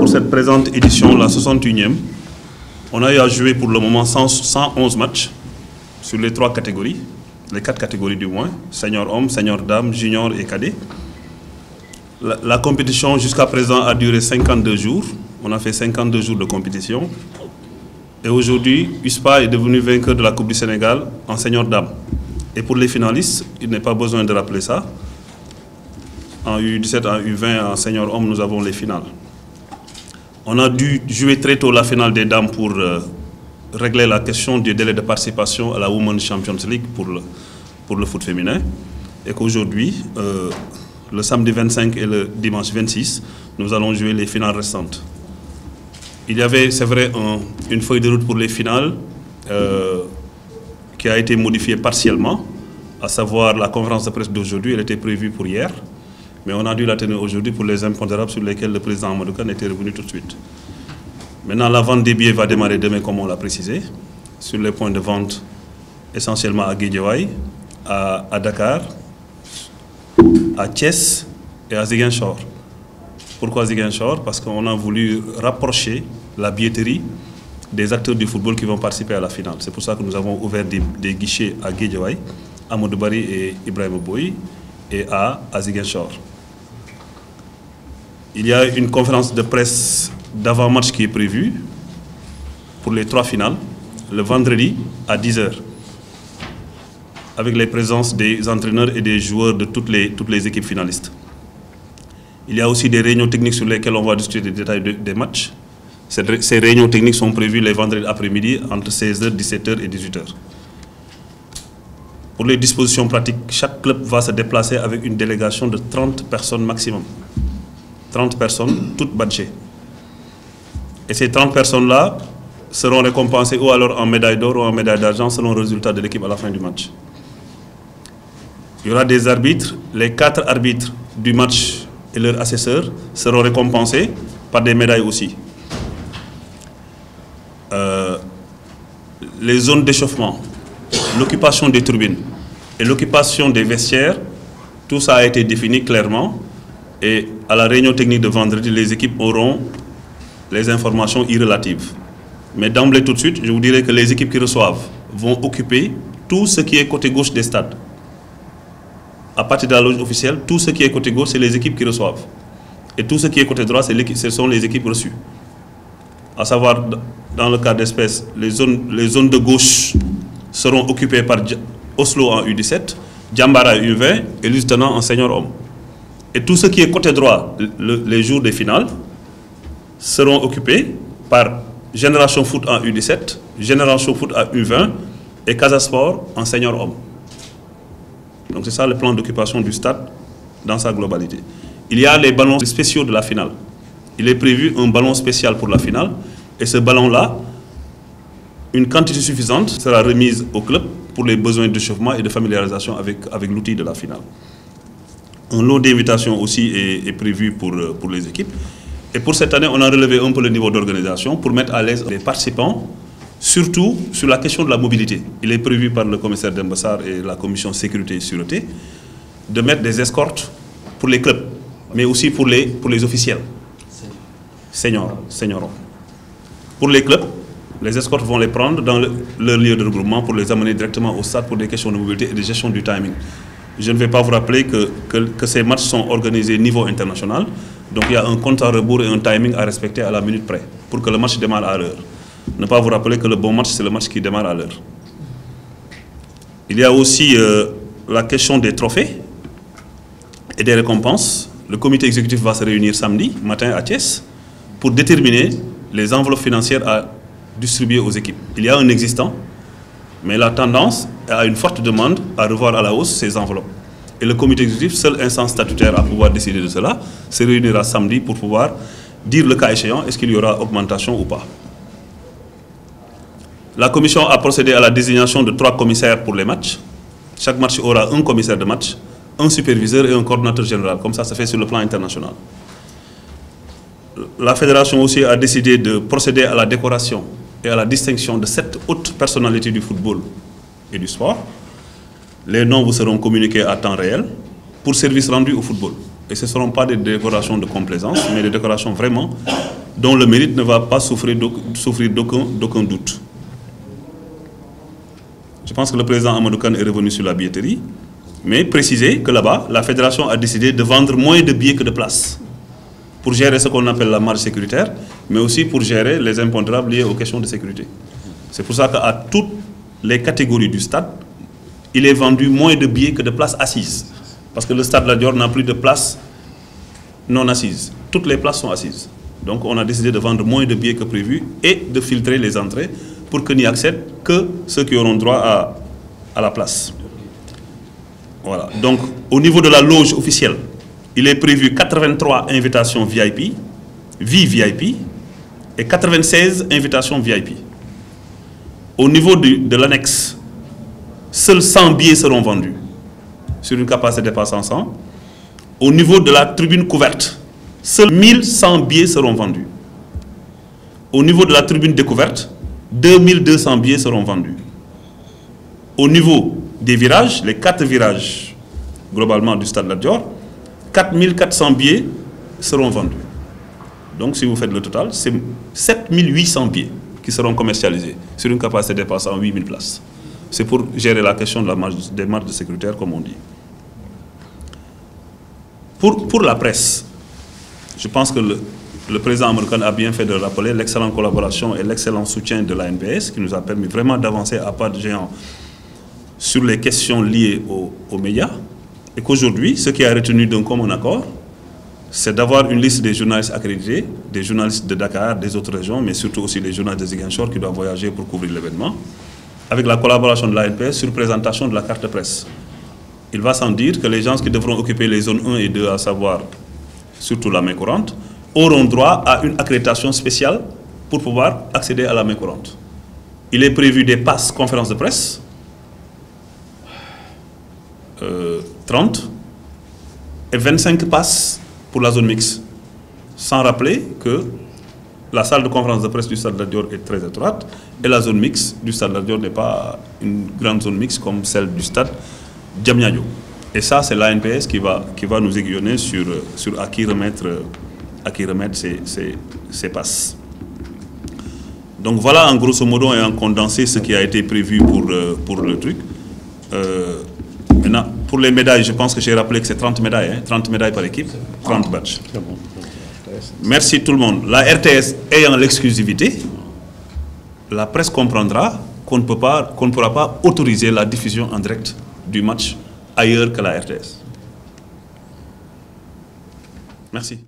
pour cette présente édition, la 61e. On a eu à jouer pour le moment 111 matchs sur les 3 catégories, les 4 catégories du moins, senior homme, senior dame, junior et cadet. La compétition jusqu'à présent a duré 52 jours. On a fait 52 jours de compétition. Et aujourd'hui, USPA est devenu vainqueur de la Coupe du Sénégal en senior dame. Et pour les finalistes, il n'est pas besoin de rappeler ça. En U17, en U20, en senior homme, nous avons les finales. On a dû jouer très tôt la finale des dames pour régler la question du délai de participation à la Women's Champions League pour le foot féminin. Et qu'aujourd'hui, le samedi 25 et le dimanche 26, nous allons jouer les finales restantes. Il y avait, c'est vrai, une feuille de route pour les finales qui a été modifiée partiellement, à savoir la conférence de presse d'aujourd'hui, elle était prévue pour hier. Mais on a dû la tenir aujourd'hui pour les impondérables sur lesquels le président Amadou Kane était revenu tout de suite. Maintenant, la vente des billets va démarrer demain, comme on l'a précisé, sur les points de vente essentiellement à Guédiawaye, à Dakar, à Thiès et à Ziguinchor. Pourquoi Ziguinchor? Parce qu'on a voulu rapprocher la billetterie des acteurs du football qui vont participer à la finale. C'est pour ça que nous avons ouvert des guichets à Guédiawaye, à Modoubari et Ibrahim Boy, et à Ziguinchor. Il y a une conférence de presse d'avant-match qui est prévue pour les 3 finales, le vendredi à 10 h, avec les présences des entraîneurs et des joueurs de toutes les équipes finalistes. Il y a aussi des réunions techniques sur lesquelles on va discuter des détails des matchs. Ces réunions techniques sont prévues les vendredis après-midi entre 16 h, 17 h et 18 h. Pour les dispositions pratiques, chaque club va se déplacer avec une délégation de 30 personnes maximum. 30 personnes, toutes badgées. Et ces 30 personnes-là seront récompensées ou alors en médaille d'or ou en médaille d'argent selon le résultat de l'équipe à la fin du match. Il y aura des arbitres. Les 4 arbitres du match et leurs assesseurs seront récompensés par des médailles aussi. Les zones d'échauffement, l'occupation des tribunes et l'occupation des vestiaires, tout ça a été défini clairement. Et à la réunion technique de vendredi, les équipes auront les informations irrelatives. Mais d'emblée tout de suite, je vous dirais que les équipes qui reçoivent vont occuper tout ce qui est côté gauche des stades. À partir de la loge officielle, tout ce qui est côté gauche, c'est les équipes qui reçoivent. Et tout ce qui est côté droit, ce sont les équipes reçues. À savoir, dans le cas d'espèce, les zones de gauche seront occupées par Oslo en U17, Djambara en U20 et Lusitana en senior homme. Et tout ce qui est côté droit, les jours des finales, seront occupés par Génération Foot en U17, Génération Foot en U20 et Casasport en senior homme. Donc c'est ça le plan d'occupation du stade dans sa globalité. Il y a les ballons spéciaux de la finale. Il est prévu un ballon spécial pour la finale. Et ce ballon-là, une quantité suffisante sera remise au club pour les besoins d'échauffement et de familiarisation avec l'outil de la finale. Un lot d'invitations aussi est prévu pour les équipes. Et pour cette année, on a relevé un peu le niveau d'organisation pour mettre à l'aise les participants, surtout sur la question de la mobilité. Il est prévu par le commissaire Dembassar et la commission sécurité et sûreté de mettre des escortes pour les clubs, mais aussi pour les officiels, seniors. Pour les clubs, les escortes vont les prendre dans leur lieu de regroupement pour les amener directement au stade pour des questions de mobilité et de gestion du timing. Je ne vais pas vous rappeler que ces matchs sont organisés au niveau international. Donc il y a un compte à rebours et un timing à respecter à la minute près pour que le match démarre à l'heure. Ne pas vous rappeler que le bon match, c'est le match qui démarre à l'heure. Il y a aussi la question des trophées et des récompenses. Le comité exécutif va se réunir samedi matin à Thiès pour déterminer les enveloppes financières à distribuer aux équipes. Il y a un existant, mais la tendance est à une forte demande à revoir à la hausse ces enveloppes. Et le comité exécutif, seule instance statutaire à pouvoir décider de cela, se réunira samedi pour pouvoir dire le cas échéant, est-ce qu'il y aura augmentation ou pas. La commission a procédé à la désignation de 3 commissaires pour les matchs. Chaque match aura un commissaire de match, un superviseur et un coordinateur général, comme ça se fait sur le plan international. La fédération aussi a décidé de procéder à la décoration et à la distinction de 7 hautes personnalités du football et du sport. Les noms vous seront communiqués à temps réel pour service rendu au football. Et ce ne seront pas des décorations de complaisance, mais des décorations vraiment dont le mérite ne va pas souffrir d'aucun doute. Je pense que le président Amadou Kane est revenu sur la billetterie, mais préciser que là-bas, la fédération a décidé de vendre moins de billets que de places pour gérer ce qu'on appelle la marge sécuritaire, mais aussi pour gérer les impondérables liés aux questions de sécurité. C'est pour ça qu'à toutes les catégories du stade, il est vendu moins de billets que de places assises. Parce que le stade Lat Dior n'a plus de places non assises. Toutes les places sont assises. Donc on a décidé de vendre moins de billets que prévu et de filtrer les entrées pour que n'y accèdent que ceux qui auront droit à la place. Voilà. Donc au niveau de la loge officielle, il est prévu 83 invitations VIP, VIP et 96 invitations VIP. Au niveau de l'annexe, seuls 100 billets seront vendus sur une capacité dépassant 100. Au niveau de la tribune couverte, seuls 1100 billets seront vendus. Au niveau de la tribune découverte, 2200 billets seront vendus. Au niveau des virages, les 4 virages globalement du stade Lat Dior, 4400 billets seront vendus. Donc si vous faites le total, c'est 7800 billets qui seront commercialisés sur une capacité dépassant 8000 places. C'est pour gérer la question de des marges sécuritaires, comme on dit. Pour la presse, je pense que le président Amadou Kane a bien fait de rappeler l'excellente collaboration et l'excellent soutien de l'ANPS qui nous a permis vraiment d'avancer à pas de géant sur les questions liées aux médias. Et qu'aujourd'hui, ce qui a retenu d'un commun accord, c'est d'avoir une liste des journalistes accrédités, des journalistes de Dakar, des autres régions, mais surtout aussi les journalistes de Ziguinchor qui doivent voyager pour couvrir l'événement, avec la collaboration de l'ANPS sur présentation de la carte presse. Il va sans dire que les gens qui devront occuper les zones 1 et 2, à savoir surtout la main courante, auront droit à une accréditation spéciale pour pouvoir accéder à la main courante. Il est prévu des passes conférences de presse, 30, et 25 passes pour la zone mixte. Sans rappeler que la salle de conférence de presse du stade Lat Dior est très étroite et la zone mixte du stade Lat Dior n'est pas une grande zone mixte comme celle du stade Diamniadio. Et ça, c'est l'ANPS qui va nous aiguillonner sur à qui remettre ces passes. Donc voilà en grosso modo et en condensé ce qui a été prévu pour le truc. Maintenant, pour les médailles, je pense que j'ai rappelé que c'est 30 médailles, hein, 30 médailles par équipe, 30 badges. Merci tout le monde. La RTS ayant l'exclusivité, la presse comprendra qu'on ne pourra pas autoriser la diffusion en direct du match ailleurs que la RTS. Merci.